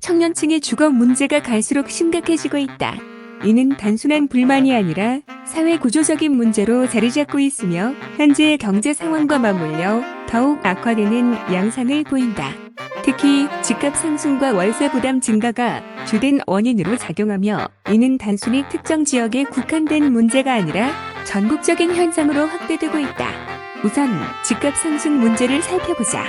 청년층의 주거 문제가 갈수록 심각해지고 있다. 이는 단순한 불만이 아니라 사회 구조적인 문제로 자리 잡고 있으며 현재의 경제 상황과 맞물려 더욱 악화되는 양상을 보인다. 특히 집값 상승과 월세 부담 증가가 주된 원인으로 작용하며 이는 단순히 특정 지역에 국한된 문제가 아니라 전국적인 현상으로 확대되고 있다. 우선 집값 상승 문제를 살펴보자.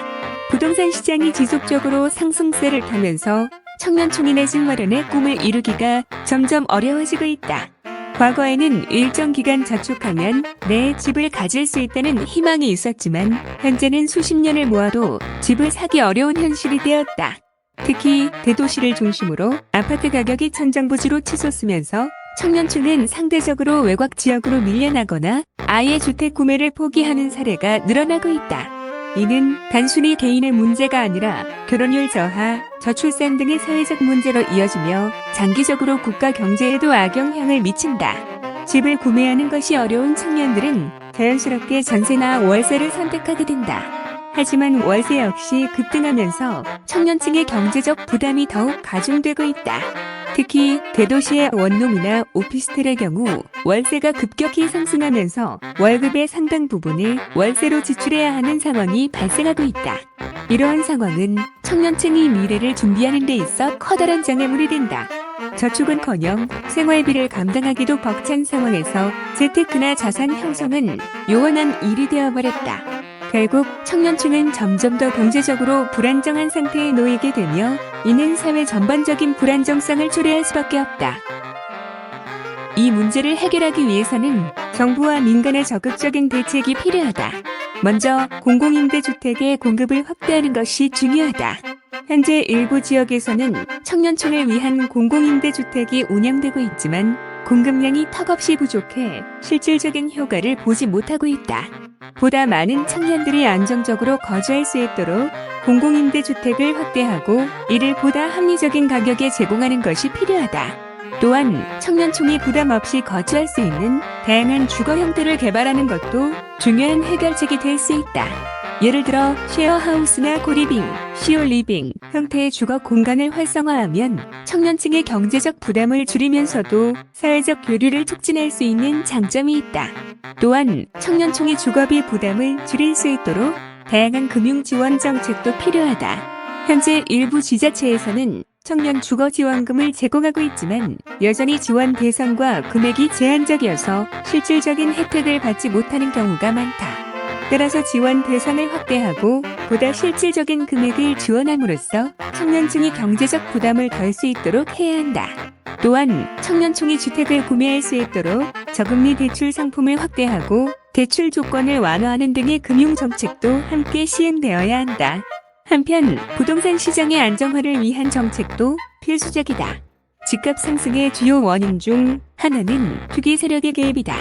부동산 시장이 지속적으로 상승세를 타면서 청년층의 집 마련의 꿈을 이루기가 점점 어려워지고 있다. 과거에는 일정 기간 저축하면 내 집을 가질 수 있다는 희망이 있었지만 현재는 수십 년을 모아도 집을 사기 어려운 현실이 되었다. 특히 대도시를 중심으로 아파트 가격이 천정부지로 치솟으면서 청년층은 상대적으로 외곽 지역으로 밀려나거나 아예 주택 구매를 포기하는 사례가 늘어나고 있다. 이는 단순히 개인의 문제가 아니라 결혼율 저하, 저출산 등의 사회적 문제로 이어지며 장기적으로 국가 경제에도 악영향을 미친다. 집을 구매하는 것이 어려운 청년들은 자연스럽게 전세나 월세를 선택하게 된다. 하지만 월세 역시 급등하면서 청년층의 경제적 부담이 더욱 가중되고 있다. 특히 대도시의 원룸이나 오피스텔의 경우 월세가 급격히 상승하면서 월급의 상당 부분을 월세로 지출해야 하는 상황이 발생하고 있다. 이러한 상황은 청년층이 미래를 준비하는 데 있어 커다란 장애물이 된다. 저축은커녕 생활비를 감당하기도 벅찬 상황에서 재테크나 자산 형성은 요원한 일이 되어버렸다. 결국 청년층은 점점 더 경제적으로 불안정한 상태에 놓이게 되며 이는 사회 전반적인 불안정성을 초래할 수밖에 없다. 이 문제를 해결하기 위해서는 정부와 민간의 적극적인 대책이 필요하다. 먼저 공공임대주택의 공급을 확대하는 것이 중요하다. 현재 일부 지역에서는 청년층을 위한 공공임대주택이 운영되고 있지만 공급량이 턱없이 부족해 실질적인 효과를 보지 못하고 있다. 보다 많은 청년들이 안정적으로 거주할 수 있도록 공공임대주택을 확대하고 이를 보다 합리적인 가격에 제공하는 것이 필요하다. 또한 청년층이 부담 없이 거주할 수 있는 다양한 주거 형태를 개발하는 것도 중요한 해결책이 될 수 있다. 예를 들어 쉐어하우스나 코리빙, 시어리빙 형태의 주거 공간을 활성화하면 청년층의 경제적 부담을 줄이면서도 사회적 교류를 촉진할 수 있는 장점이 있다. 또한 청년층의 주거비 부담을 줄일 수 있도록 다양한 금융 지원 정책도 필요하다. 현재 일부 지자체에서는 청년 주거 지원금을 제공하고 있지만 여전히 지원 대상과 금액이 제한적이어서 실질적인 혜택을 받지 못하는 경우가 많다. 따라서 지원 대상을 확대하고 보다 실질적인 금액을 지원함으로써 청년층이 경제적 부담을 덜 수 있도록 해야 한다. 또한 청년층이 주택을 구매할 수 있도록 저금리 대출 상품을 확대하고 대출 조건을 완화하는 등의 금융정책도 함께 시행되어야 한다. 한편 부동산 시장의 안정화를 위한 정책도 필수적이다. 집값 상승의 주요 원인 중 하나는 투기 세력의 개입이다.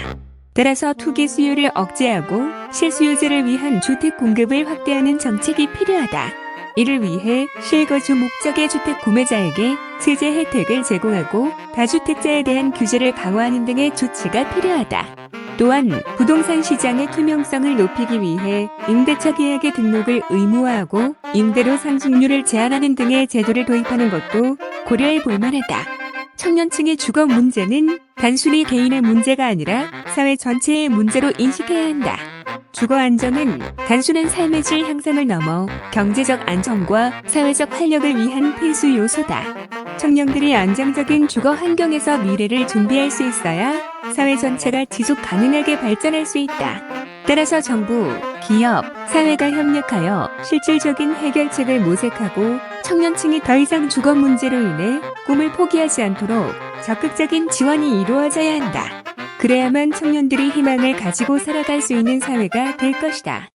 따라서 투기 수요를 억제하고 실수요자를 위한 주택 공급을 확대하는 정책이 필요하다. 이를 위해 실거주 목적의 주택 구매자에게 세제 혜택을 제공하고 다주택자에 대한 규제를 강화하는 등의 조치가 필요하다. 또한 부동산 시장의 투명성을 높이기 위해 임대차 계약의 등록을 의무화하고 임대료 상승률을 제한하는 등의 제도를 도입하는 것도 고려해 볼 만하다. 청년층의 주거 문제는 단순히 개인의 문제가 아니라 사회 전체의 문제로 인식해야 한다. 주거 안정은 단순한 삶의 질 향상을 넘어 경제적 안정과 사회적 활력을 위한 필수 요소다. 청년들이 안정적인 주거 환경에서 미래를 준비할 수 있어야 사회 전체가 지속 가능하게 발전할 수 있다. 따라서 정부, 기업, 사회가 협력하여 실질적인 해결책을 모색하고 청년층이 더 이상 주거 문제로 인해 꿈을 포기하지 않도록 적극적인 지원이 이루어져야 한다. 그래야만 청년들이 희망을 가지고 살아갈 수 있는 사회가 될 것이다.